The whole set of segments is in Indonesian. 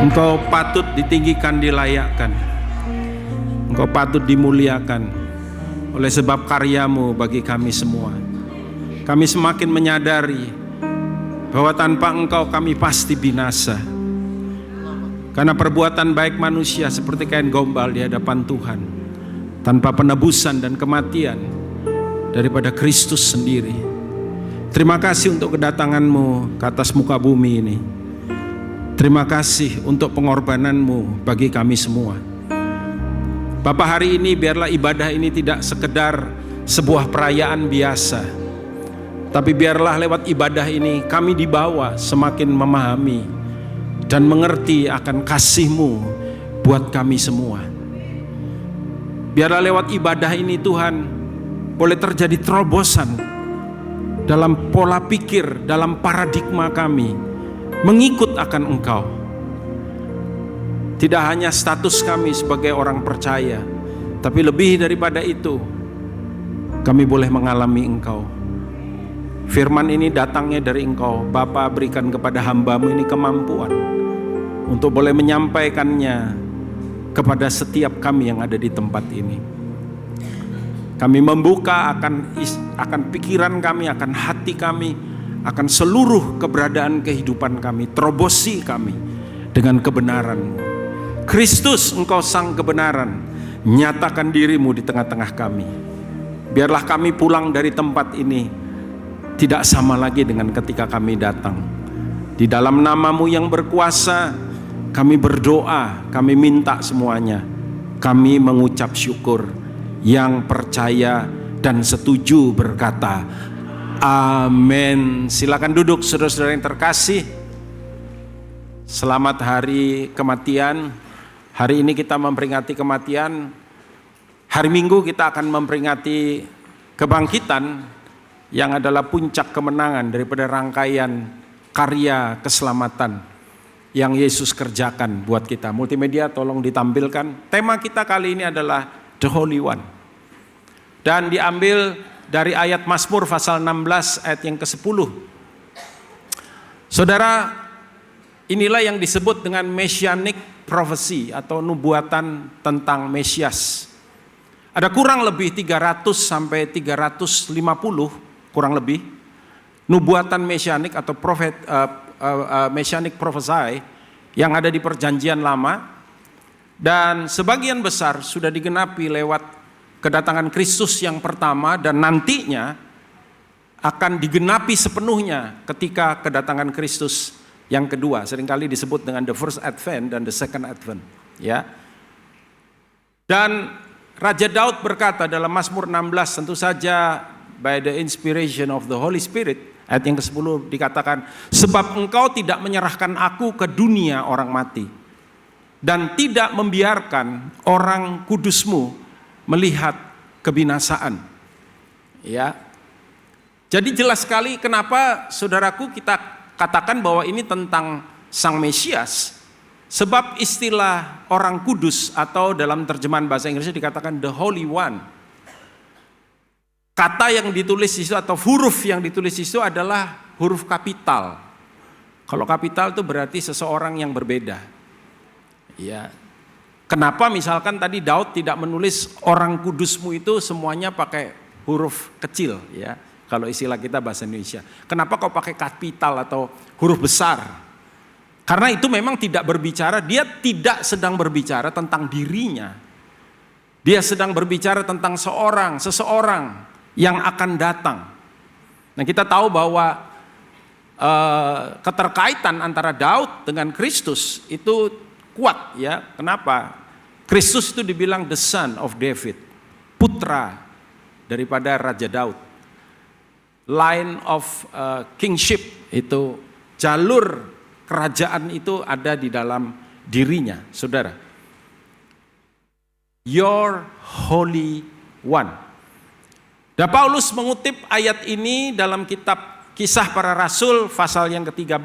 Engkau patut ditinggikan, dilayakkan. Engkau patut dimuliakan oleh sebab karyamu bagi kami semua. Kami semakin menyadari bahwa tanpa Engkau kami pasti binasa. Karena perbuatan baik manusia seperti kain gombal di hadapan Tuhan, tanpa penebusan dan kematian daripada Kristus sendiri. Terima kasih untuk kedatangan-Mu ke atas muka bumi ini. Terima kasih untuk pengorbanan-Mu bagi kami semua. Bapa, hari ini biarlah ibadah ini tidak sekedar sebuah perayaan biasa, tapi biarlah lewat ibadah ini kami dibawa semakin memahami dan mengerti akan kasih-Mu buat kami semua. Biarlah lewat ibadah ini Tuhan boleh terjadi terobosan dalam pola pikir, dalam paradigma kami mengikut akan Engkau. Tidak hanya status kami sebagai orang percaya, tapi lebih daripada itu, kami boleh mengalami Engkau. Firman ini datangnya dari Engkau. Bapa, berikan kepada hamba-Mu ini kemampuan untuk boleh menyampaikannya kepada setiap kami yang ada di tempat ini. Kami membuka akan pikiran kami, akan hati kami, akan seluruh keberadaan kehidupan kami. Terobosi kami dengan kebenaran-Mu. Kristus, Engkau sang kebenaran, nyatakan diri-Mu di tengah-tengah kami. Biarlah kami pulang dari tempat ini tidak sama lagi dengan ketika kami datang. Di dalam nama-Mu yang berkuasa, kami berdoa, kami minta semuanya. Kami mengucap syukur. Yang percaya dan setuju berkata, amin. Silakan duduk saudara-saudara yang terkasih. Selamat hari kematian. Hari ini kita memperingati kematian. Hari Minggu kita akan memperingati kebangkitan, yang adalah puncak kemenangan daripada rangkaian karya keselamatan yang Yesus kerjakan buat kita. Multimedia tolong ditampilkan. Tema kita kali ini adalah The Holy One. Dan diambil dari ayat Mazmur pasal 16 ayat yang ke-10. Saudara, inilah yang disebut dengan Messianic Prophecy atau nubuatan tentang Mesias. Ada kurang lebih 300 sampai 350 kurang lebih nubuatan Messianic atau Messianic Prophecy yang ada di Perjanjian Lama. Dan sebagian besar sudah digenapi lewat kedatangan Kristus yang pertama, dan nantinya akan digenapi sepenuhnya ketika kedatangan Kristus yang kedua. Seringkali disebut dengan the first advent dan the second advent, ya. Dan Raja Daud berkata dalam Mazmur 16, tentu saja by the inspiration of the Holy Spirit, ayat yang ke-10 dikatakan, sebab Engkau tidak menyerahkan aku ke dunia orang mati, dan tidak membiarkan orang kudus-Mu melihat kebinasaan. Ya. Jadi jelas sekali kenapa saudaraku kita katakan bahwa ini tentang Sang Mesias. Sebab istilah orang kudus atau dalam terjemahan bahasa Inggrisnya dikatakan the Holy One. Kata yang ditulis di situ atau huruf yang ditulis di situ adalah huruf kapital. Kalau kapital itu berarti seseorang yang berbeda. Ya, kenapa misalkan tadi Daud tidak menulis orang kudus-Mu itu semuanya pakai huruf kecil, ya? Kalau istilah kita bahasa Indonesia. Kenapa kau pakai kapital atau huruf besar? Karena itu memang tidak berbicara, dia tidak sedang berbicara tentang dirinya. Dia sedang berbicara tentang seseorang yang akan datang. Nah, kita tahu bahwa keterkaitan antara Daud dengan Kristus itu kuat, ya. Kenapa? Kristus itu dibilang the son of David, putra daripada Raja Daud. Line of kingship, itu jalur kerajaan itu ada di dalam dirinya, saudara. Your Holy One. Dan Paulus mengutip ayat ini dalam kitab Kisah Para Rasul pasal yang ke-13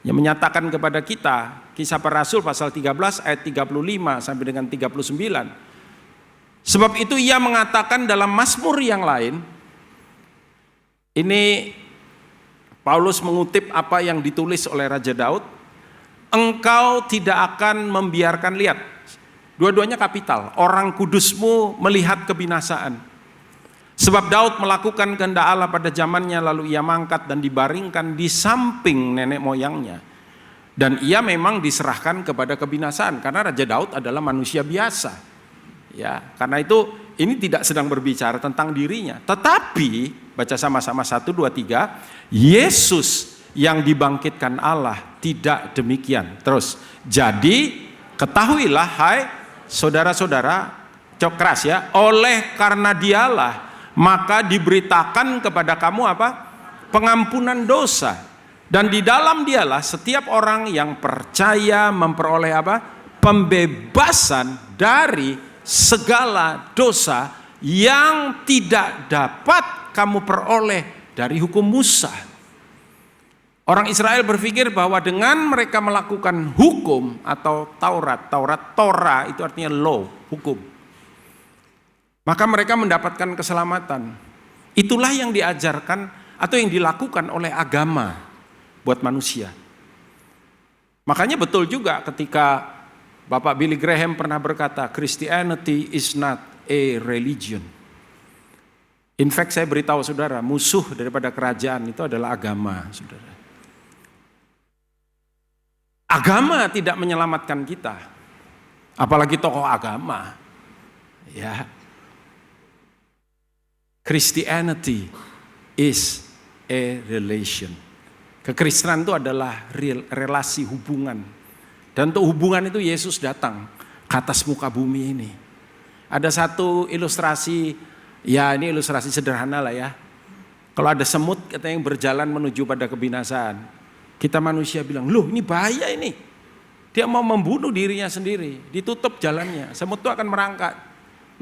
yang menyatakan kepada kita, Kisah Para Rasul pasal 13 ayat 35 sampai dengan 39. Sebab itu ia mengatakan dalam Mazmur yang lain, ini Paulus mengutip apa yang ditulis oleh Raja Daud. engkau tidak akan membiarkan, lihat, dua-duanya kapital, orang kudusmu melihat kebinasaan. Sebab Daud melakukan kehendak Allah pada zamannya, lalu ia mangkat dan dibaringkan di samping nenek moyangnya. Dan ia memang diserahkan kepada kebinasaan, karena Raja Daud adalah manusia biasa. Ya, karena itu ini tidak sedang berbicara tentang dirinya. Tetapi, baca sama-sama 1, 2, 3, Yesus yang dibangkitkan Allah tidak demikian. Terus, jadi ketahuilah hai saudara-saudara, cok keras ya, oleh karena dialah maka diberitakan kepada kamu apa? Pengampunan dosa. Dan di dalam dialah setiap orang yang percaya memperoleh apa? Pembebasan dari segala dosa yang tidak dapat kamu peroleh dari hukum Musa. Orang Israel berpikir bahwa dengan mereka melakukan hukum atau Torah itu artinya law, hukum, maka mereka mendapatkan keselamatan. Itulah yang diajarkan atau yang dilakukan oleh agama buat manusia. Makanya betul juga ketika Bapak Billy Graham pernah berkata, Christianity is not a religion. In fact, saya beritahu saudara, musuh daripada kerajaan itu adalah agama, saudara. Agama tidak menyelamatkan kita, apalagi tokoh agama. Ya, Christianity is a relation. Kekristenan itu adalah relasi hubungan. Dan untuk hubungan itu Yesus datang ke atas muka bumi ini. Ada satu ilustrasi, ya ini ilustrasi sederhana lah ya. Kalau ada semut katanya yang berjalan menuju pada kebinasaan, kita manusia bilang, loh ini bahaya ini. Dia mau membunuh dirinya sendiri, ditutup jalannya. Semut itu akan merangkak,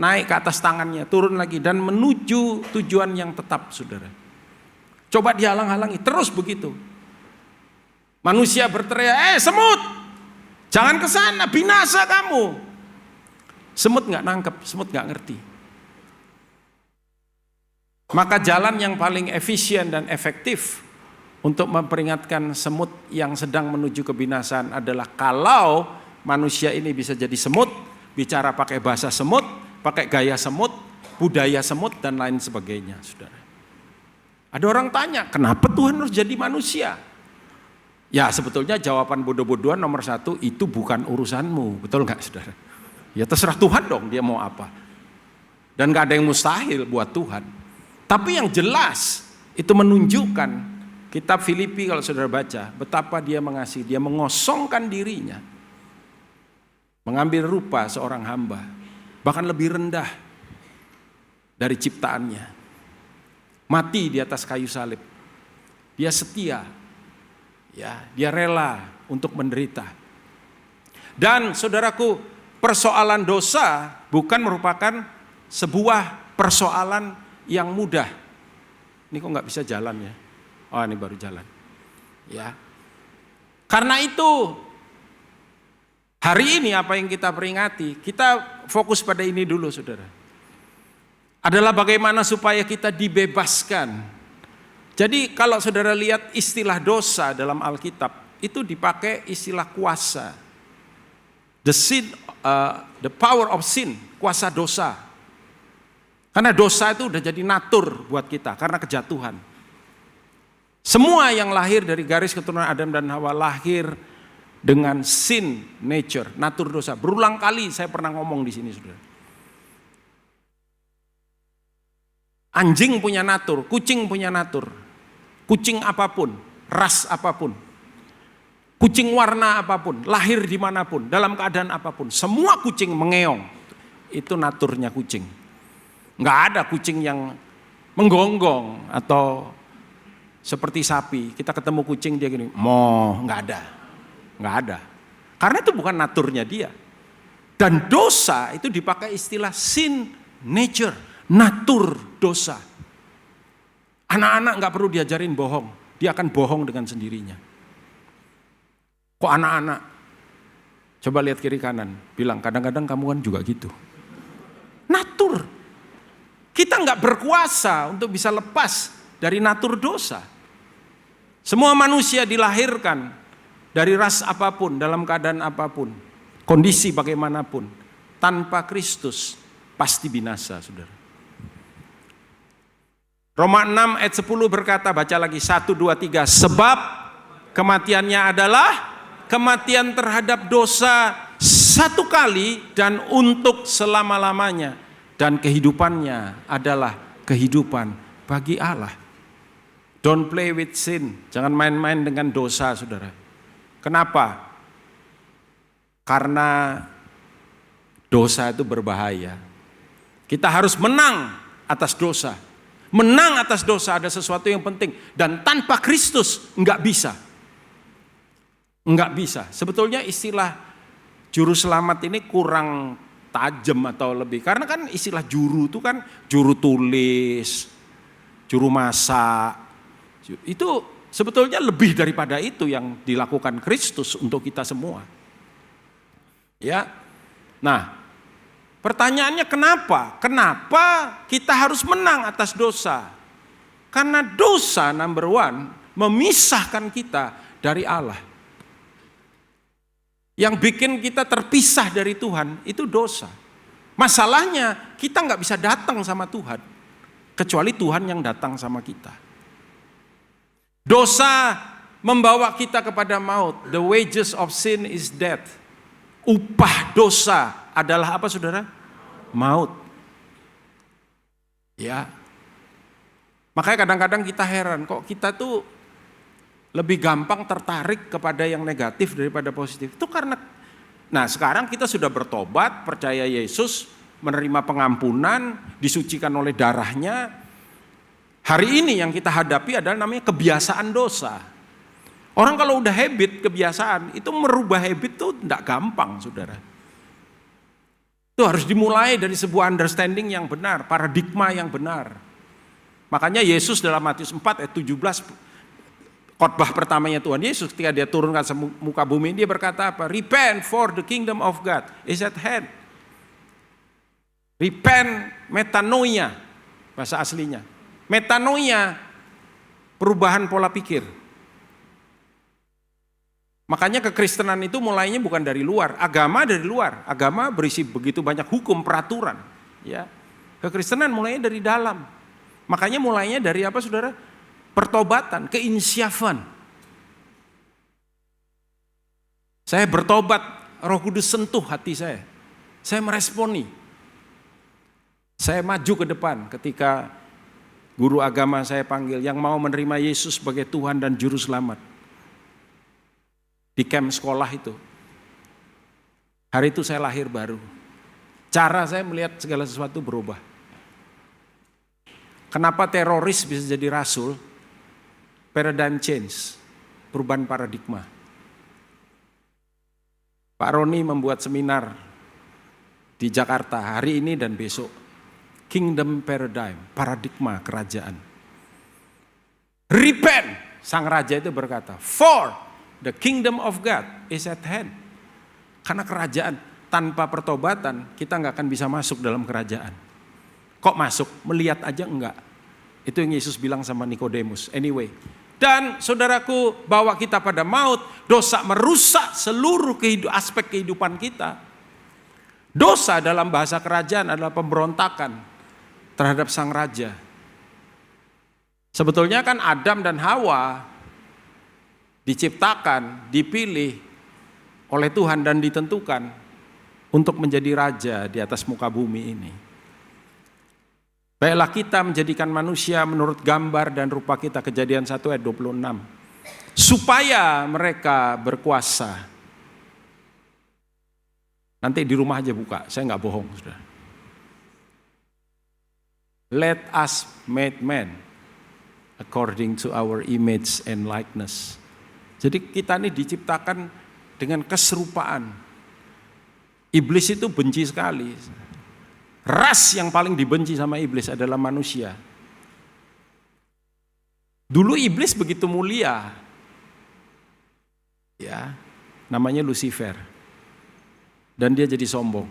naik ke atas tangannya, turun lagi dan menuju tujuan yang tetap, saudara. Coba dihalang-halangi, terus begitu. Manusia berteriak, semut, jangan ke sana, binasa kamu. Semut nggak nangkep, semut nggak ngerti. Maka jalan yang paling efisien dan efektif untuk memperingatkan semut yang sedang menuju kebinasaan adalah kalau manusia ini bisa jadi semut, bicara pakai bahasa semut, pakai gaya semut, budaya semut dan lain sebagainya, saudara. Ada orang tanya, kenapa Tuhan harus jadi manusia? Ya sebetulnya jawaban bodoh-bodohan nomor 1, itu bukan urusanmu, betul nggak saudara? Ya terserah Tuhan dong dia mau apa. Dan nggak ada yang mustahil buat Tuhan. Tapi yang jelas itu menunjukkan kitab Filipi kalau saudara baca, betapa dia mengasihi, dia mengosongkan dirinya, mengambil rupa seorang hamba, bahkan lebih rendah dari ciptaannya, mati di atas kayu salib. Dia setia, ya, dia rela untuk menderita. Dan saudaraku, persoalan dosa bukan merupakan sebuah persoalan yang mudah. Ini kok nggak bisa jalan ya? Oh ini baru jalan. Ya. Karena itu hari ini apa yang kita peringati, kita fokus pada ini dulu saudara. Adalah bagaimana supaya kita dibebaskan. Jadi kalau saudara lihat istilah dosa dalam Alkitab, itu dipakai istilah kuasa. The power of sin, kuasa dosa. Karena dosa itu udah jadi natur buat kita, karena kejatuhan. Semua yang lahir dari garis keturunan Adam dan Hawa lahir dengan sin nature, natur dosa. Berulang kali saya pernah ngomong di sini, saudara. Anjing punya natur, kucing punya natur. Kucing apapun, ras apapun, kucing warna apapun, lahir dimanapun, dalam keadaan apapun, semua kucing mengeong. Itu naturnya kucing. Nggak ada kucing yang menggonggong atau seperti sapi. Kita ketemu kucing dia gini, nggak ada. Karena itu bukan naturnya dia. Dan dosa itu dipakai istilah sin nature, natur dosa. Anak-anak nggak perlu diajarin bohong, dia akan bohong dengan sendirinya. Kok anak-anak? Coba lihat kiri kanan, bilang kadang-kadang kamu kan juga gitu. Natur. Kita nggak berkuasa untuk bisa lepas dari natur dosa. Semua manusia dilahirkan dari ras apapun, dalam keadaan apapun, kondisi bagaimanapun, tanpa Kristus pasti binasa, saudara. Roma 6 ayat 10 berkata, baca lagi 1, 2, 3. Sebab kematiannya adalah kematian terhadap dosa satu kali dan untuk selama-lamanya. Dan kehidupannya adalah kehidupan bagi Allah. Don't play with sin. Jangan main-main dengan dosa, saudara. Kenapa? Karena dosa itu berbahaya. Kita harus menang atas dosa. Menang atas dosa ada sesuatu yang penting. Dan tanpa Kristus enggak bisa. Enggak bisa. Sebetulnya istilah juru selamat ini kurang tajam atau lebih. Karena kan istilah juru itu kan juru tulis, juru masak. Itu sebetulnya lebih daripada itu yang dilakukan Kristus untuk kita semua. Ya. Nah, pertanyaannya kenapa? Kenapa kita harus menang atas dosa? Karena dosa number one memisahkan kita dari Allah. Yang bikin kita terpisah dari Tuhan itu dosa. Masalahnya kita nggak bisa datang sama Tuhan kecuali Tuhan yang datang sama kita. Dosa membawa kita kepada maut. The wages of sin is death. Upah dosa adalah apa, saudara? Maut. Ya. Makanya kadang-kadang kita heran, kok kita tuh lebih gampang tertarik kepada yang negatif daripada positif. Itu karena, nah sekarang kita sudah bertobat, percaya Yesus, menerima pengampunan, disucikan oleh darahnya. Hari ini yang kita hadapi adalah namanya kebiasaan dosa. Orang kalau udah habit, kebiasaan, itu merubah habit tuh tidak gampang, saudara. Itu harus dimulai dari sebuah understanding yang benar, paradigma yang benar. Makanya Yesus dalam Matius 4 ayat 17, khotbah pertamanya Tuhan Yesus ketika dia turun ke muka bumi, dia berkata apa? Repent for the kingdom of God is at hand. Repent, metanoia, bahasa aslinya. Metanoia, perubahan pola pikir. Makanya kekristenan itu mulainya bukan dari luar, agama dari luar. Agama berisi begitu banyak hukum, peraturan. Ya, kekristenan mulainya dari dalam. Makanya mulainya dari apa, saudara? Pertobatan, keinsyafan. Saya bertobat, Roh Kudus sentuh hati saya. Saya meresponi. Saya maju ke depan ketika guru agama saya panggil yang mau menerima Yesus sebagai Tuhan dan Juru Selamat. Di camp sekolah itu. Hari itu saya lahir baru. Cara saya melihat segala sesuatu berubah. Kenapa teroris bisa jadi rasul? Paradigm change, perubahan paradigma. Pak Roni membuat seminar di Jakarta hari ini dan besok. Kingdom paradigm, paradigma kerajaan. Repent, sang raja itu berkata, for the kingdom of God is at hand. Karena kerajaan tanpa pertobatan kita nggak akan bisa masuk dalam kerajaan. Kok masuk? Melihat aja enggak. Itu yang Yesus bilang sama Nikodemus. Anyway. Dan saudaraku, bawa kita pada maut, dosa merusak seluruh aspek kehidupan kita. Dosa dalam bahasa kerajaan adalah pemberontakan terhadap sang raja. Sebetulnya kan Adam dan Hawa diciptakan, dipilih oleh Tuhan dan ditentukan untuk menjadi raja di atas muka bumi ini. Baiklah kita menjadikan manusia menurut gambar dan rupa kita, Kejadian 1 ayat 26. Supaya mereka berkuasa. Nanti di rumah aja buka, saya nggak bohong, sudah. Let us make man according to our image and likeness. Jadi kita ini diciptakan dengan keserupaan. Iblis itu benci sekali. Ras yang paling dibenci sama iblis adalah manusia. Dulu iblis begitu mulia. Ya, namanya Lucifer. Dan dia jadi sombong.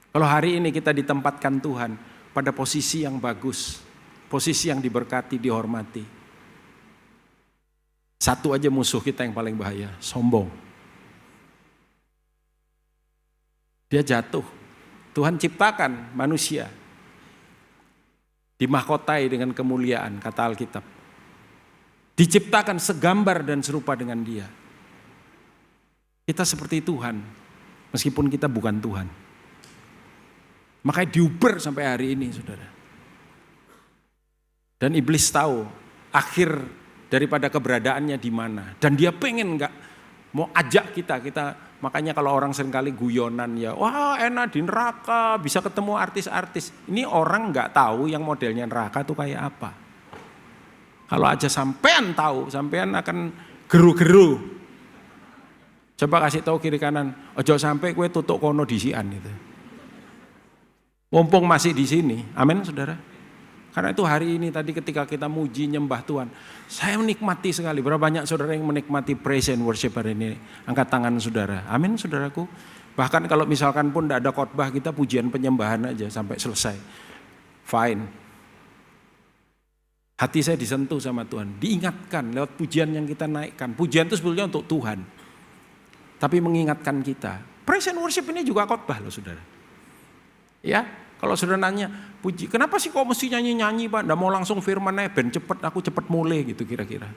Kalau hari ini kita ditempatkan Tuhan pada posisi yang bagus, posisi yang diberkati, dihormati. Satu aja musuh kita yang paling bahaya, sombong. Dia jatuh. Tuhan ciptakan manusia dimahkotai dengan kemuliaan, kata Alkitab. Diciptakan segambar dan serupa dengan Dia. Kita seperti Tuhan, meskipun kita bukan Tuhan. Makanya diuber sampai hari ini, saudara. Dan iblis tahu akhir daripada keberadaannya di mana. Dan dia pengen mau ajak kita. Makanya kalau orang seringkali guyonan ya, wah enak di neraka, bisa ketemu artis-artis. Ini orang nggak tahu yang modelnya neraka tuh kayak apa. Kalau aja sampean tahu, sampean akan geru-geru. Coba kasih tahu kiri kanan, ojo sampai kue tutuk kono disian gitu. Mumpung masih di sini, amin saudara. Karena itu hari ini tadi ketika kita muji nyembah Tuhan, saya menikmati sekali. Berapa banyak saudara yang menikmati praise and worship hari ini? Angkat tangan saudara, amin saudaraku. Bahkan kalau misalkan pun tidak ada khotbah, kita pujian penyembahan aja sampai selesai. Fine. Hati saya disentuh sama Tuhan, diingatkan lewat pujian yang kita naikkan. Pujian itu sebetulnya untuk Tuhan, tapi mengingatkan kita. Praise and worship ini juga khotbah loh saudara. Ya, kalau saudara nanya, puji, kenapa sih kok mesti nyanyi-nyanyi Pak? Nggak mau langsung firman-nya, ben cepet, aku cepet mulai gitu kira-kira.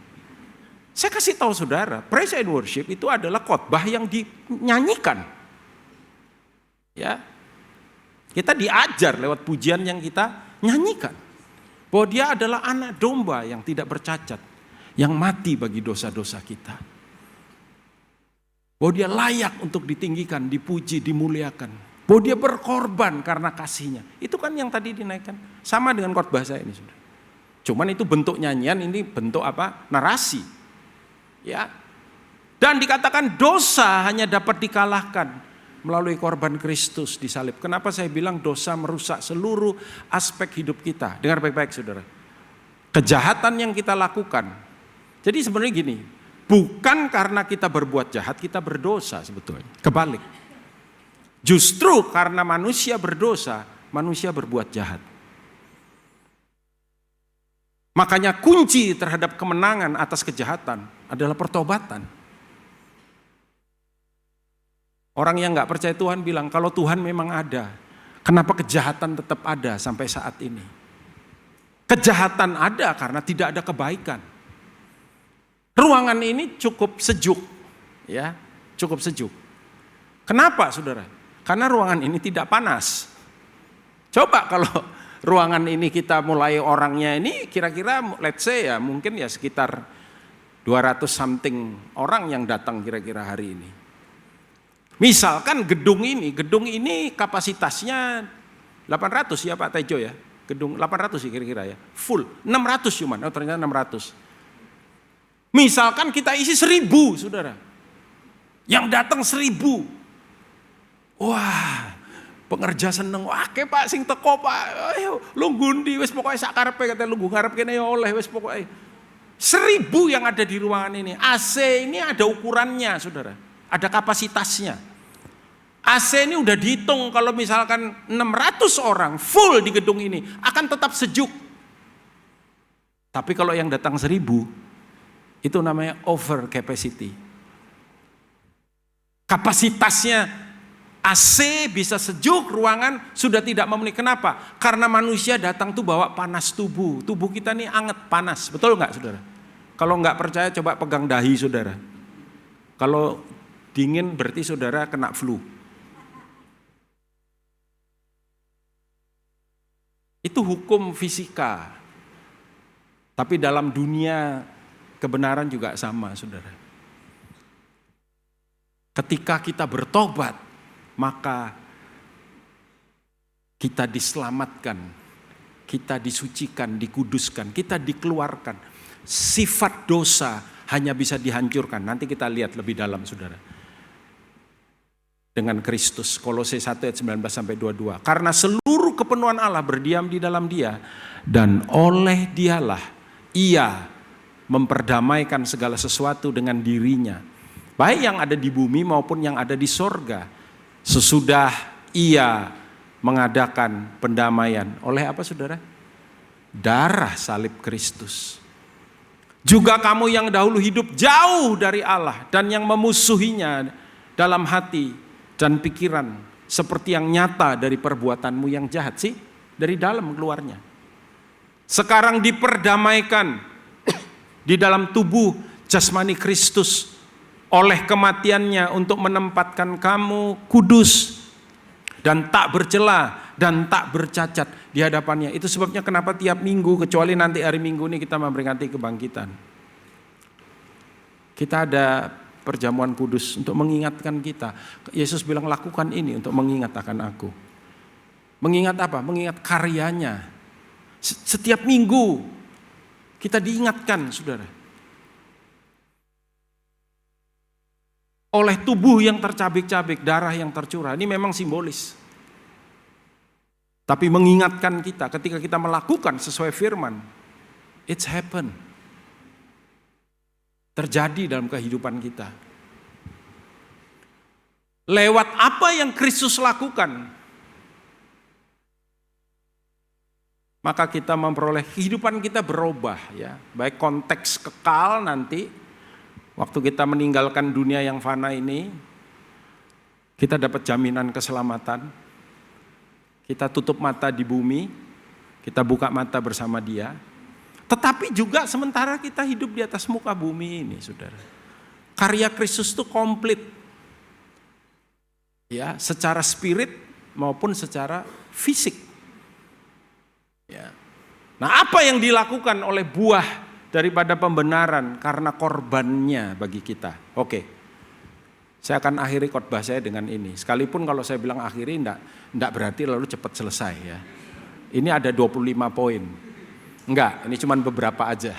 Saya kasih tahu saudara, praise and worship itu adalah khotbah yang dinyanyikan. Ya, kita diajar lewat pujian yang kita nyanyikan. Bahwa dia adalah anak domba yang tidak bercacat, yang mati bagi dosa-dosa kita. Bahwa dia layak untuk ditinggikan, dipuji, dimuliakan. Bahwa dia berkorban karena kasihnya. Itu kan yang tadi dinaikkan. Sama dengan khotbah saya ini. Saudara. Cuman itu bentuk nyanyian, ini bentuk apa? Narasi. Ya. Dan dikatakan dosa hanya dapat dikalahkan melalui korban Kristus disalib. Kenapa saya bilang dosa merusak seluruh aspek hidup kita? Dengar baik-baik saudara. Kejahatan yang kita lakukan. Jadi sebenarnya gini, bukan karena kita berbuat jahat kita berdosa sebetulnya. Kebalik. Justru karena manusia berdosa, manusia berbuat jahat. Makanya kunci terhadap kemenangan atas kejahatan adalah pertobatan. Orang yang gak percaya Tuhan bilang, kalau Tuhan memang ada, kenapa kejahatan tetap ada sampai saat ini? Kejahatan ada karena tidak ada kebaikan. Ruangan ini cukup sejuk, ya, cukup sejuk. Kenapa saudara? Karena ruangan ini tidak panas. Coba kalau ruangan ini kita mulai orangnya ini kira-kira let's say ya mungkin ya sekitar 200 something orang yang datang kira-kira hari ini. Misalkan gedung ini kapasitasnya 800 ya Pak Tejo ya. Gedung 800 sih kira-kira ya. Full 600 cuman, ternyata 600. Misalkan kita isi 1000 saudara. Yang datang 1000. Wah, pengerja seneng. Wah, ke Pak sing teko Pak. Ayo lu ngundi wis pokoke sak karepe kate lu ngarep kene ya oleh wis pokoke. 1000 yang ada di ruangan ini. AC ini ada ukurannya saudara. Ada kapasitasnya. AC ini udah dihitung kalau misalkan 600 orang full di gedung ini akan tetap sejuk. Tapi kalau yang datang 1000 itu namanya over capacity. Kapasitasnya AC bisa sejuk, ruangan sudah tidak memenuhi. Kenapa? Karena manusia datang tuh bawa panas tubuh. Tubuh kita nih anget panas. Betul nggak saudara? Kalau nggak percaya coba pegang dahi saudara. Kalau dingin berarti saudara kena flu. Itu hukum fisika. Tapi dalam dunia kebenaran juga sama, saudara. Ketika kita bertobat, maka kita diselamatkan, kita disucikan, dikuduskan, kita dikeluarkan. Sifat dosa hanya bisa dihancurkan. Nanti kita lihat lebih dalam, saudara. Dengan Kristus, Kolose 1 ayat 19 sampai 22. Karena seluruh kepenuhan Allah berdiam di dalam Dia dan oleh Dialah Ia memperdamaikan segala sesuatu dengan dirinya, baik yang ada di bumi maupun yang ada di sorga, sesudah Ia mengadakan pendamaian oleh apa saudara? Darah salib Kristus. Juga kamu yang dahulu hidup jauh dari Allah dan yang memusuhinya dalam hati dan pikiran, seperti yang nyata dari perbuatanmu yang jahat. Sih, dari dalam keluarnya. Sekarang diperdamaikan di dalam tubuh jasmani Kristus oleh kematiannya untuk menempatkan kamu kudus dan tak bercela dan tak bercacat di hadapannya. Itu sebabnya kenapa tiap minggu, kecuali nanti hari Minggu ini kita memperingati kebangkitan, kita ada perjamuan kudus untuk mengingatkan kita. Yesus bilang lakukan ini untuk mengingat akan aku. Mengingat apa? Mengingat karyanya. Setiap minggu kita diingatkan, saudara, oleh tubuh yang tercabik-cabik, darah yang tercurah. Ini memang simbolis. Tapi mengingatkan kita ketika kita melakukan sesuai firman, it's happen. Terjadi dalam kehidupan kita. Lewat apa yang Kristus lakukan, maka kita memperoleh kehidupan kita berubah, ya. Baik konteks kekal nanti, waktu kita meninggalkan dunia yang fana ini, kita dapat jaminan keselamatan. Kita tutup mata di bumi, kita buka mata bersama Dia. Tetapi juga sementara kita hidup di atas muka bumi ini, saudara, karya Kristus itu komplit, ya, secara spirit maupun secara fisik. Ya. Nah, apa yang dilakukan oleh buah daripada pembenaran karena korbannya bagi kita? Oke. Saya akan akhiri khotbah saya dengan ini. Sekalipun kalau saya bilang akhiri enggak berarti lalu cepat selesai, ya. Ini ada 25 poin. Enggak, ini cuma beberapa aja.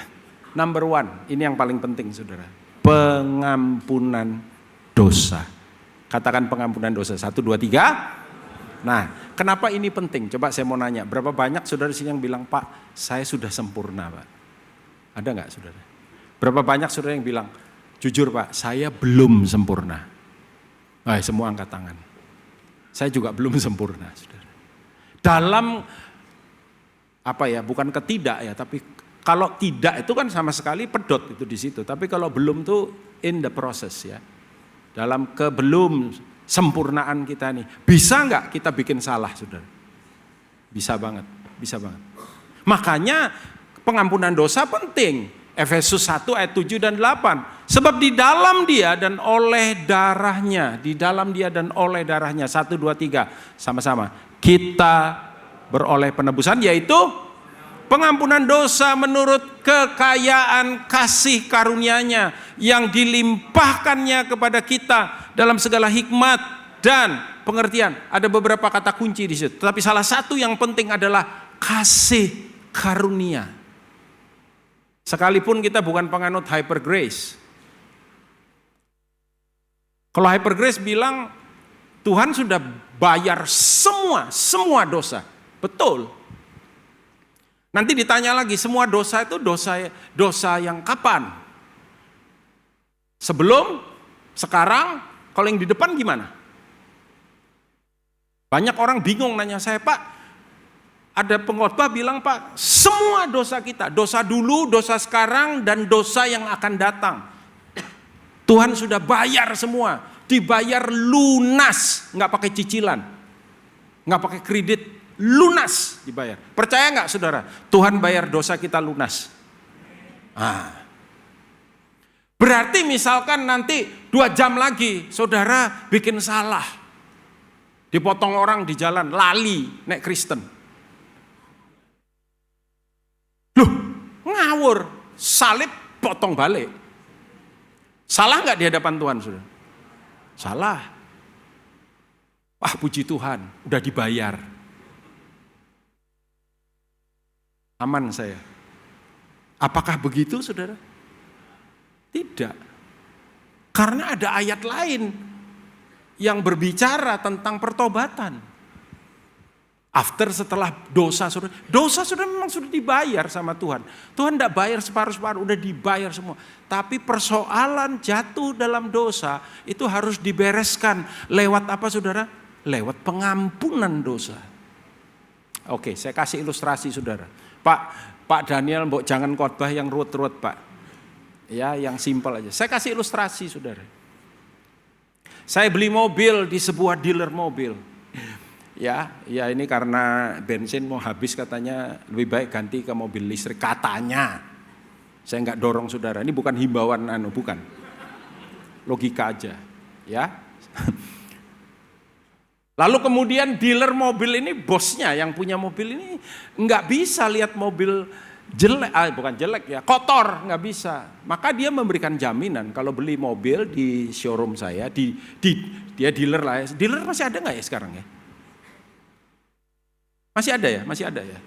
Number 1, ini yang paling penting, saudara. Pengampunan dosa. Katakan pengampunan dosa. 1, 2, 3. Nah, kenapa ini penting? Coba saya mau nanya, berapa banyak saudara di sini yang bilang, Pak, saya sudah sempurna, Pak? Ada enggak, saudara? Berapa banyak saudara yang bilang, jujur Pak, saya belum sempurna? Semua angkat tangan. Saya juga belum sempurna, saudara. Dalam bukan ketidak, ya, tapi kalau tidak itu kan sama sekali pedot itu di situ. Tapi kalau belum tuh in the process, ya. Dalam kebelum sempurnaan kita nih, bisa nggak kita bikin salah, saudara? Bisa banget, bisa banget. Makanya pengampunan dosa penting. Efesus 1 ayat 7 dan 8. Sebab di dalam Dia dan oleh darahnya, di dalam Dia dan oleh darahnya, 1, 2, 3, sama-sama, kita beroleh penebusan, yaitu pengampunan dosa menurut kekayaan kasih karunia-Nya yang dilimpahkannya kepada kita dalam segala hikmat dan pengertian. Ada beberapa kata kunci di situ, tapi salah satu yang penting adalah kasih karunia. Sekalipun kita bukan penganut hyper grace. Kalau hyper grace bilang Tuhan sudah bayar semua dosa. Betul. Nanti ditanya lagi, semua dosa itu dosa yang kapan? Sebelum, sekarang, kalau yang di depan gimana? Banyak orang bingung nanya saya, Pak, ada pengkhotbah bilang, Pak, semua dosa kita, dosa dulu, dosa sekarang, dan dosa yang akan datang, Tuhan sudah bayar semua, dibayar lunas, nggak pakai cicilan, nggak pakai kredit, lunas dibayar. Percaya nggak, saudara? Tuhan bayar dosa kita lunas. Berarti misalkan nanti 2 jam lagi, saudara bikin salah, dipotong orang di jalan, lali, naik Kristen. Ngawur, salib potong balik. Salah nggak di hadapan Tuhan, saudara? Salah. Wah, puji Tuhan, udah dibayar. Aman saya. Apakah begitu, saudara? Tidak. Karena ada ayat lain yang berbicara tentang pertobatan. Setelah dosa sudah memang sudah dibayar sama Tuhan. Tuhan tidak bayar separuh-separuh, udah dibayar semua. Tapi persoalan jatuh dalam dosa itu harus dibereskan lewat apa, saudara? Lewat pengampunan dosa. Oke, saya kasih ilustrasi, saudara. Pak Daniel, mbok jangan khotbah yang ruwet-ruwet, Pak. Ya, yang simpel aja. Saya kasih ilustrasi, saudara. Saya beli mobil di sebuah dealer mobil. Ya ini karena bensin mau habis katanya lebih baik ganti ke mobil listrik katanya. Saya nggak dorong saudara. Ini bukan himbauan bukan. Logika aja, ya. Lalu kemudian dealer mobil ini, bosnya yang punya mobil ini nggak bisa lihat mobil jelek, bukan jelek ya, kotor, nggak bisa. Maka dia memberikan jaminan kalau beli mobil di showroom saya, dia dealer lah. Dealer masih ada nggak ya sekarang ya? Masih ada ya.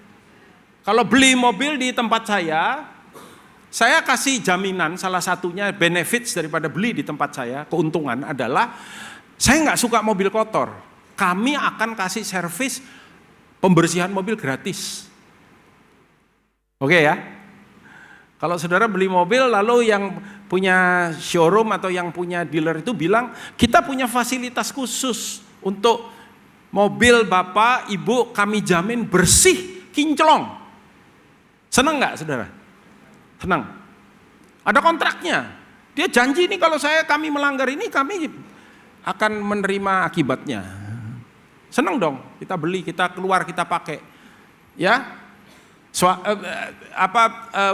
Kalau beli mobil di tempat saya kasih jaminan, salah satunya benefits daripada beli di tempat saya, keuntungan adalah saya nggak suka mobil kotor. Kami akan kasih servis pembersihan mobil gratis. Oke ya, kalau saudara beli mobil lalu yang punya showroom atau yang punya dealer itu bilang, kita punya fasilitas khusus untuk mobil bapak, ibu kami jamin bersih, kinclong. Senang nggak saudara? Senang. Ada kontraknya. Dia janji nih kalau kami melanggar ini kami akan menerima akibatnya. Senang dong, kita beli, kita keluar, kita pakai. Ya.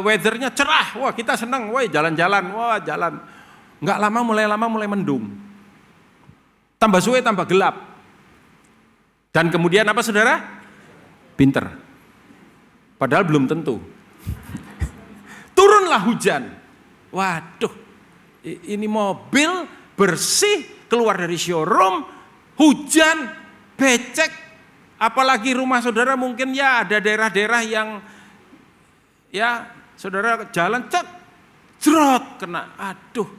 Weathernya cerah, wah kita senang, wah jalan-jalan, jalan. Nggak lama mulai mendung. Tambah suwe tambah gelap. Dan kemudian apa saudara? Pinter. Padahal belum tentu. Turunlah hujan. Waduh, ini mobil bersih, keluar dari showroom, hujan, becek. Apalagi rumah saudara mungkin ya ada daerah-daerah yang ya saudara jalan jerot kena, aduh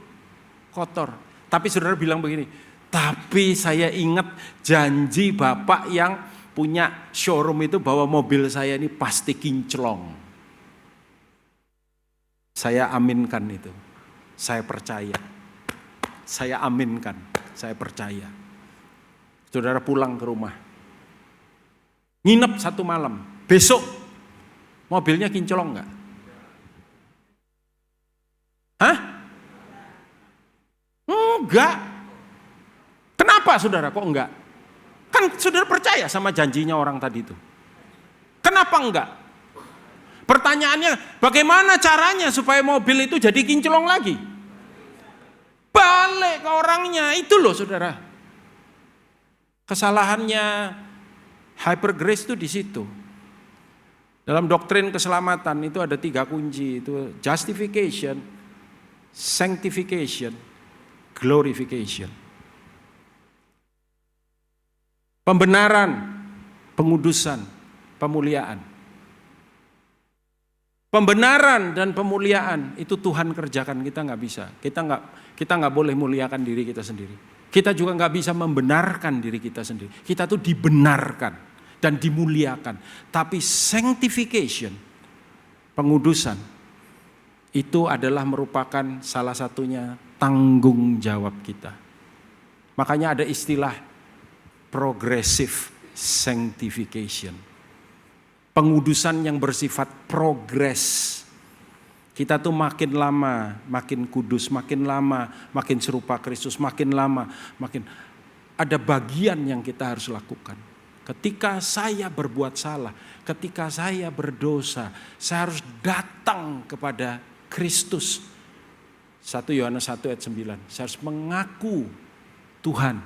kotor. Tapi saudara bilang begini, tapi saya ingat janji bapak yang punya showroom itu bahwa mobil saya ini pasti kinclong. Saya aminkan itu, saya percaya, saya aminkan, saya percaya. Saudara pulang ke rumah. Nginep 1 malam, besok mobilnya kinclong enggak? Hah? Enggak. Kenapa saudara kok enggak? Kan saudara percaya sama janjinya orang tadi itu. Kenapa enggak? Pertanyaannya, bagaimana caranya supaya mobil itu jadi kinclong lagi? Balik ke orangnya, itu loh saudara. Kesalahannya hyper grace itu di situ. Dalam doktrin keselamatan itu ada 3 kunci, itu justification, sanctification, glorification. Pembenaran, pengudusan, pemuliaan. Pembenaran dan pemuliaan itu Tuhan kerjakan, kita nggak bisa. Kita nggak boleh muliakan diri kita sendiri. Kita juga nggak bisa membenarkan diri kita sendiri. Kita tuh dibenarkan dan dimuliakan. Tapi sanctification, pengudusan, itu adalah merupakan salah satunya tanggung jawab kita. Makanya ada istilah progressive sanctification. Pengudusan yang bersifat progres. Kita tuh makin lama makin kudus, makin lama makin serupa Kristus, makin lama makin ada bagian yang kita harus lakukan. Ketika saya berbuat salah, ketika saya berdosa, saya harus datang kepada Kristus. 1 Yohanes 1 ayat 9. Saya harus mengaku, Tuhan,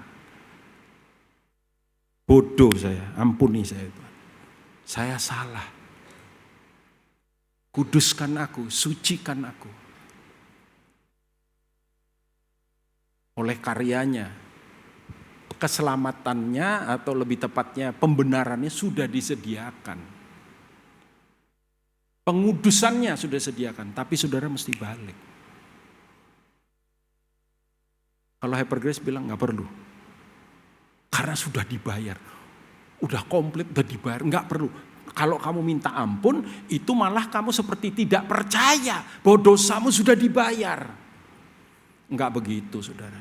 bodoh saya, ampuni saya Tuhan. Saya salah. Kuduskan aku, sucikan aku. Oleh karyanya, keselamatannya atau lebih tepatnya pembenarannya sudah disediakan. Pengudusannya sudah disediakan, tapi saudara mesti balik. Kalau Hyper Grace bilang nggak perlu, karena sudah dibayar, udah komplit, udah dibayar, nggak perlu. Kalau kamu minta ampun, itu malah kamu seperti tidak percaya bahwa dosamu sudah dibayar. Enggak begitu, saudara.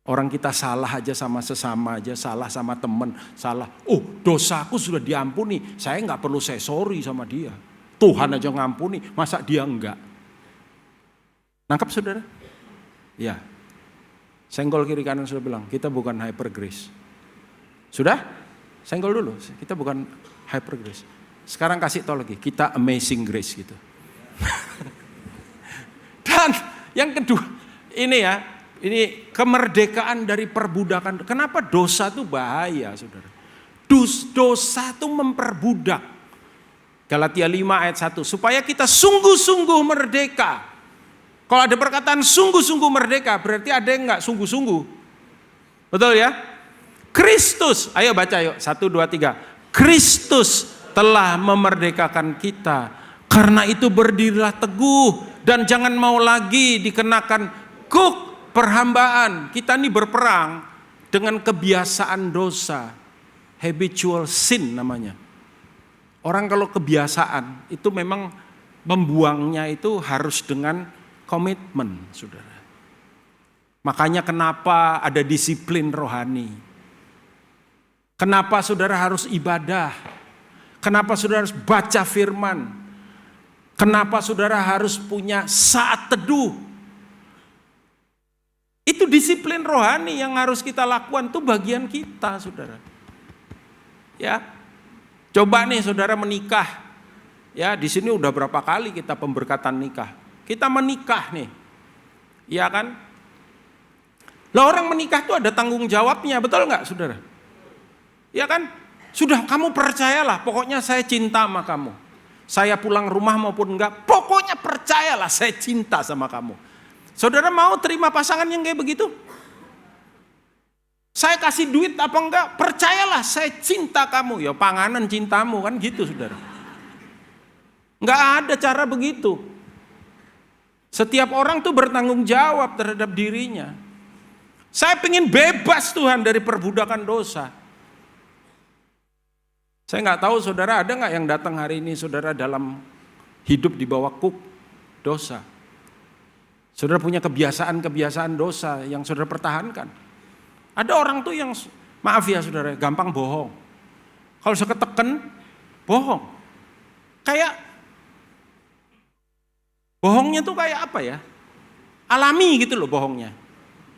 Orang kita salah aja sama sesama aja, salah sama teman, salah. Oh, dosaku sudah diampuni, saya enggak perlu say sorry sama dia. Tuhan aja ngampuni, masa dia enggak? Nangkap saudara? Ya. Senggol kiri kanan sudah bilang, kita bukan hyper grace. Sudah? Senggol dulu, kita bukan hyper grace. Sekarang kasih tau lagi, kita amazing grace gitu. Dan yang kedua, ini kemerdekaan dari perbudakan. Kenapa dosa itu bahaya, saudara? Dosa itu memperbudak. Galatia 5 ayat 1, supaya kita sungguh-sungguh merdeka. Kalau ada perkataan sungguh-sungguh merdeka, berarti ada yang enggak sungguh-sungguh. Betul ya? Kristus, ayo baca yuk, 1, 2, 3. Kristus telah memerdekakan kita. Karena itu berdirilah teguh dan jangan mau lagi dikenakan kuk perhambaan. Kita ini berperang dengan kebiasaan dosa. Habitual sin namanya. Orang kalau kebiasaan itu memang membuangnya itu harus dengan komitmen, saudara. Makanya kenapa ada disiplin rohani. Kenapa saudara harus ibadah. Kenapa saudara harus baca firman. Kenapa saudara harus punya saat teduh. Itu disiplin rohani yang harus kita lakukan, itu bagian kita, saudara. Ya, coba nih saudara menikah. Ya, di sini udah berapa kali kita pemberkatan nikah. Kita menikah nih, ya kan? Lah orang menikah tuh ada tanggung jawabnya, betul nggak, saudara? Ya kan? Sudah, kamu percayalah, pokoknya saya cinta sama kamu. Saya pulang rumah maupun enggak, pokoknya percayalah saya cinta sama kamu. Saudara mau terima pasangan yang kayak begitu? Saya kasih duit apa enggak, percayalah saya cinta kamu. Ya panganan cintamu kan gitu, saudara. Enggak ada cara begitu. Setiap orang tuh bertanggung jawab terhadap dirinya. Saya pengen bebas Tuhan dari perbudakan dosa. Saya nggak tahu saudara ada nggak yang datang hari ini saudara dalam hidup di bawah kuk dosa. Saudara punya kebiasaan-kebiasaan dosa yang saudara pertahankan. Ada orang tuh yang, maaf ya saudara, gampang bohong. Kalau saya keteken, bohong. Kayak bohongnya tuh kayak apa ya? Alami gitu loh bohongnya.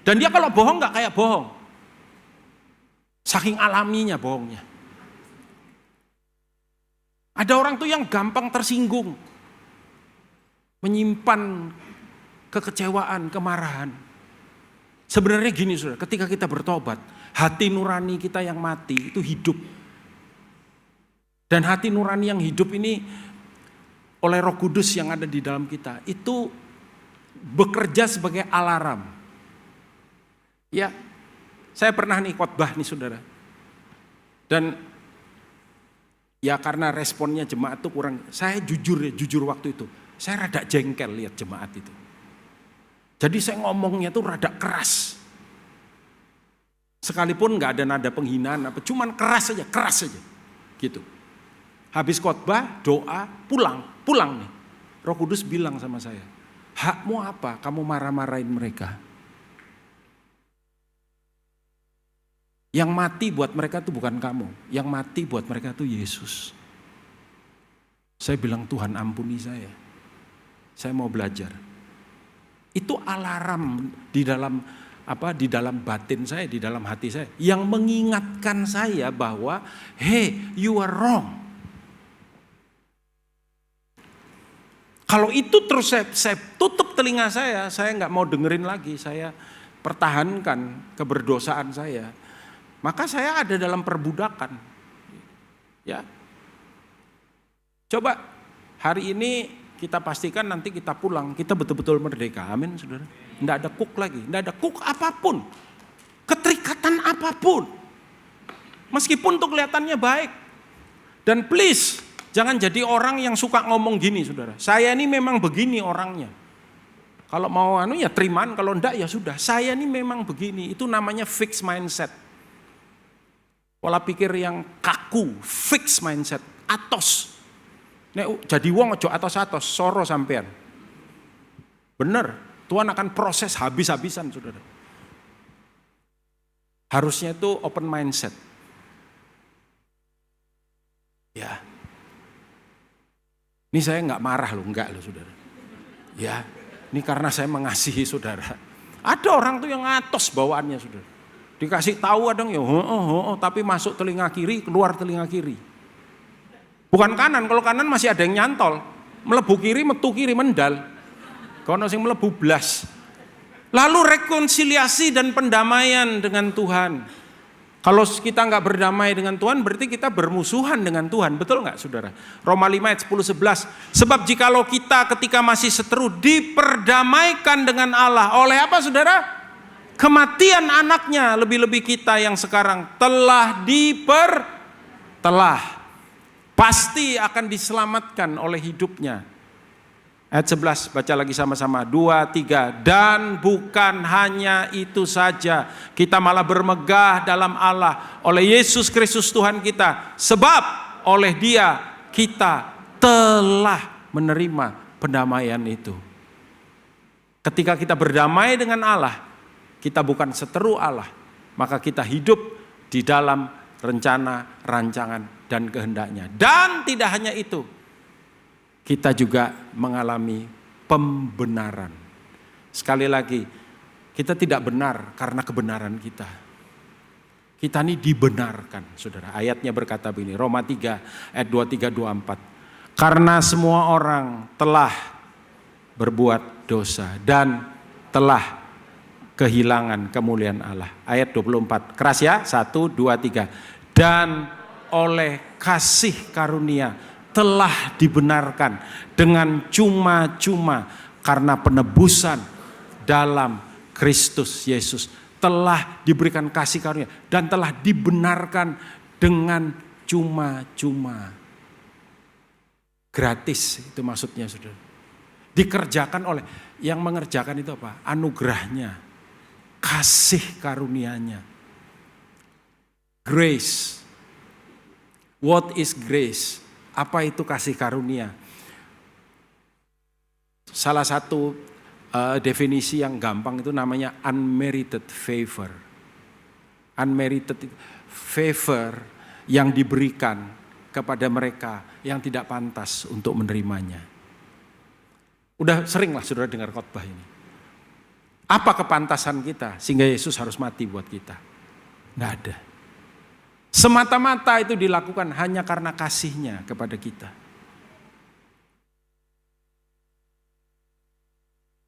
Dan dia kalau bohong gak kayak bohong. Saking alaminya bohongnya. Ada orang tuh yang gampang tersinggung. Menyimpan kekecewaan, kemarahan. Sebenarnya gini saudara, ketika kita bertobat, hati nurani kita yang mati itu hidup. Dan hati nurani yang hidup ini oleh Roh Kudus yang ada di dalam kita, itu bekerja sebagai alarm. Ya, saya pernah nih khotbah nih saudara. Dan ya karena responnya jemaat itu kurang, saya jujur waktu itu, saya rada jengkel lihat jemaat itu. Jadi saya ngomongnya tuh rada keras. Sekalipun gak ada nada penghinaan apa, cuman keras aja gitu. Habis khotbah, doa, pulang nih. Roh Kudus bilang sama saya, hakmu apa kamu marah-marahin mereka? Yang mati buat mereka itu bukan kamu, yang mati buat mereka itu Yesus. Saya bilang, Tuhan ampuni saya mau belajar. Itu alarm di dalam batin saya, di dalam hati saya, yang mengingatkan saya bahwa, hey, you are wrong. Kalau itu terus saya tutup telinga saya nggak mau dengerin lagi, saya pertahankan keberdosaan saya. Maka saya ada dalam perbudakan. Ya. Coba hari ini kita pastikan nanti kita pulang, kita betul-betul merdeka. Amin, saudara. Nggak ada kuk lagi, nggak ada kuk apapun. Keterikatan apapun. Meskipun tuh kelihatannya baik. Dan please, jangan jadi orang yang suka ngomong gini, saudara. Saya ini memang begini orangnya. Kalau mau ya terimaan, kalau enggak ya sudah. Saya ini memang begini, itu namanya fixed mindset. Pola pikir yang kaku, fixed mindset, atos. Nek jadi wong ojo atos-atos, soro sampean. Bener, Tuhan akan proses habis-habisan, saudara. Harusnya itu open mindset. Ya. Ini saya nggak marah loh, enggak loh saudara. Ya, Ini karena saya mengasihi saudara. Ada orang tuh yang ngatos bawaannya saudara. Dikasih tahu kadang ya, tapi masuk telinga kiri, keluar telinga kiri. Bukan kanan, kalau kanan masih ada yang nyantol. Melebu kiri, metu kiri, mendal. Kono sing melebu blas. Lalu rekonsiliasi dan pendamaian dengan Tuhan. Kalau kita nggak berdamai dengan Tuhan, berarti kita bermusuhan dengan Tuhan. Betul nggak saudara? Roma 5 ayat 10-11. Sebab jikalau kita ketika masih seteru diperdamaikan dengan Allah. Oleh apa saudara? Kematian anaknya, lebih-lebih kita yang sekarang telah pasti akan diselamatkan oleh hidupnya. Ayat 11, baca lagi sama-sama. 2, 3. Dan bukan hanya itu saja, kita malah bermegah dalam Allah oleh Yesus Kristus Tuhan kita. Sebab oleh Dia kita telah menerima pendamaian itu. Ketika kita berdamai dengan Allah, kita bukan seteru Allah, maka kita hidup di dalam rencana, rancangan, dan kehendaknya. Dan tidak hanya itu, kita juga mengalami pembenaran. Sekali lagi, kita tidak benar karena kebenaran kita. Kita ini dibenarkan, saudara. Ayatnya berkata begini, Roma 3 ayat 23-24. Karena semua orang telah berbuat dosa dan telah kehilangan kemuliaan Allah. Ayat 24, keras ya, 1, 2, 3. Dan oleh kasih karunia telah dibenarkan dengan cuma-cuma karena penebusan dalam Kristus Yesus. Telah diberikan kasih karunia dan telah dibenarkan dengan cuma-cuma. Gratis itu maksudnya saudara. Dikerjakan oleh, yang mengerjakan itu apa? Anugerahnya, kasih karunia-Nya. Grace. What is grace? Apa itu kasih karunia? Salah satu definisi yang gampang itu namanya unmerited favor. Unmerited favor yang diberikan kepada mereka yang tidak pantas untuk menerimanya. Udah seringlah saudara dengar khotbah ini. Apa kepantasan kita sehingga Yesus harus mati buat kita? Nggak ada. Semata-mata itu dilakukan hanya karena kasih-Nya kepada kita.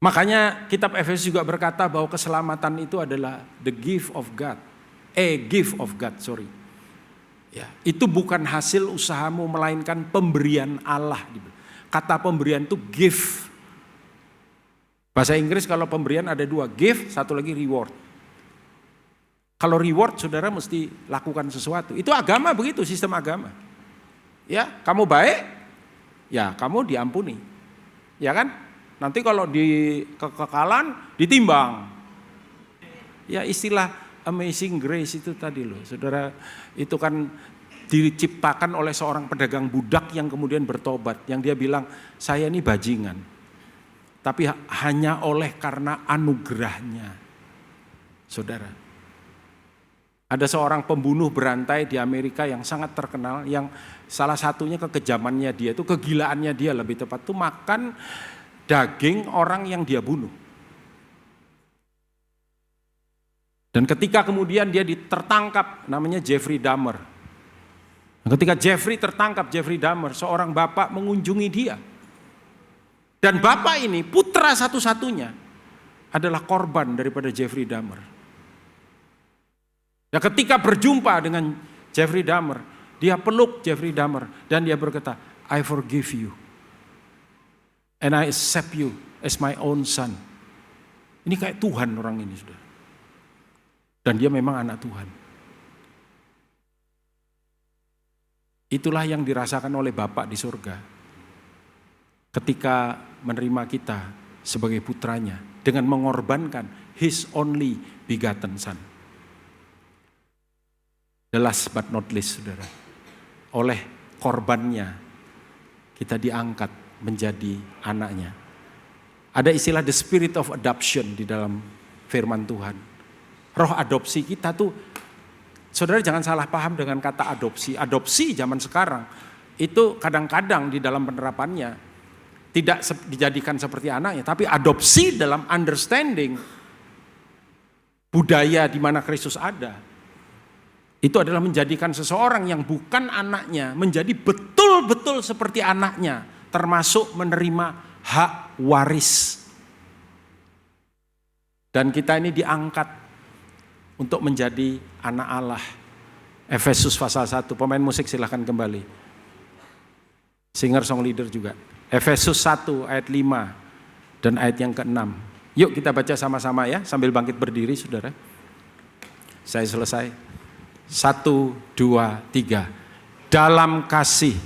Makanya kitab Efesus juga berkata bahwa keselamatan itu adalah the gift of God. Gift of God, sorry. Ya, itu bukan hasil usahamu melainkan pemberian Allah. Kata pemberian itu gift. Bahasa Inggris kalau pemberian ada dua, gift, satu lagi reward. Kalau reward saudara mesti lakukan sesuatu. Itu agama begitu, sistem agama. Ya, kamu baik, ya kamu diampuni. Ya kan? Nanti kalau di kekekalan ditimbang. Ya istilah amazing grace itu tadi loh. Saudara, itu kan diciptakan oleh seorang pedagang budak yang kemudian bertobat. Yang dia bilang, saya ini bajingan. Tapi hanya oleh karena anugerahnya. Saudara. Ada seorang pembunuh berantai di Amerika yang sangat terkenal, yang salah satunya kekejamannya dia, itu kegilaannya dia lebih tepat, itu makan daging orang yang dia bunuh. Dan ketika kemudian dia tertangkap, namanya Jeffrey Dahmer. Ketika Jeffrey Dahmer, seorang bapak mengunjungi dia. Dan bapak ini, putra satu-satunya, adalah korban daripada Jeffrey Dahmer. Ya, ketika berjumpa dengan Jeffrey Dahmer, dia peluk Jeffrey Dahmer dan dia berkata, I forgive you and I accept you as my own son. Ini kayak Tuhan orang ini sudah. Dan dia memang anak Tuhan. Itulah yang dirasakan oleh Bapa di surga ketika menerima kita sebagai putranya dengan mengorbankan His only begotten son. The last but not least, saudara. Oleh korbannya, kita diangkat menjadi anaknya. Ada istilah the spirit of adoption di dalam firman Tuhan. Roh adopsi kita tuh, saudara jangan salah paham dengan kata adopsi. Adopsi zaman sekarang, itu kadang-kadang di dalam penerapannya, tidak dijadikan seperti anaknya, tapi adopsi dalam understanding budaya di mana Kristus ada. Itu adalah menjadikan seseorang yang bukan anaknya menjadi betul-betul seperti anaknya, termasuk menerima hak waris. Dan kita ini diangkat untuk menjadi anak Allah. Efesus pasal 1, pemain musik silahkan kembali. Singer song leader juga. Efesus 1 ayat 5 dan ayat yang ke-6. Yuk kita baca sama-sama ya, sambil bangkit berdiri saudara. Saya selesai. 1, 2, 3. Dalam kasih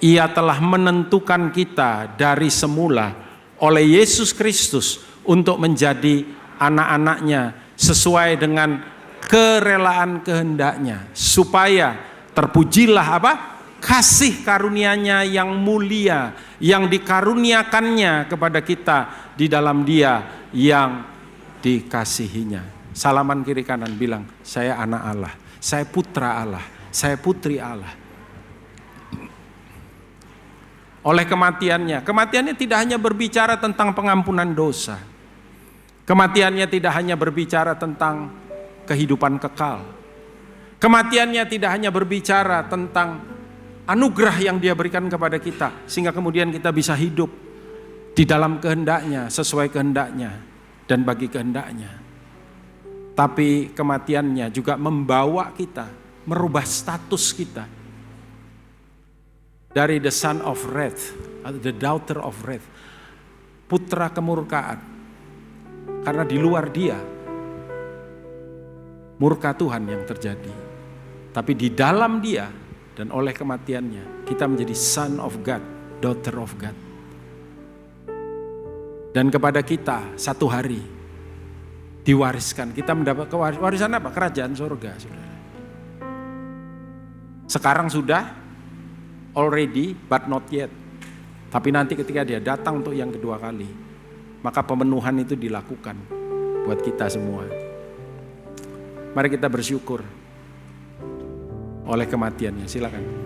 Ia telah menentukan kita dari semula oleh Yesus Kristus untuk menjadi anak-anaknya sesuai dengan kerelaan kehendaknya, supaya terpujilah apa? Kasih karunia-Nya yang mulia yang dikaruniakannya kepada kita di dalam Dia yang dikasihinya. Salaman kiri kanan, bilang, saya anak Allah, saya putra Allah, saya putri Allah. Oleh kematiannya tidak hanya berbicara tentang pengampunan dosa. Kematiannya tidak hanya berbicara tentang kehidupan kekal. Kematiannya tidak hanya berbicara tentang anugerah yang Dia berikan kepada kita, sehingga kemudian kita bisa hidup di dalam kehendaknya, sesuai kehendaknya, dan bagi kehendaknya. Tapi kematiannya juga membawa kita, merubah status kita. Dari the son of wrath, atau the daughter of wrath, putra kemurkaan. Karena di luar Dia, murka Tuhan yang terjadi. Tapi di dalam Dia dan oleh kematiannya, kita menjadi son of God, daughter of God. Dan kepada kita satu hari diwariskan, kita mendapat warisan apa? Kerajaan surga, saudara. Sekarang sudah already but not yet. Tapi nanti ketika Dia datang untuk yang kedua kali, maka pemenuhan itu dilakukan buat kita semua. Mari kita bersyukur oleh kematiannya. Silakan.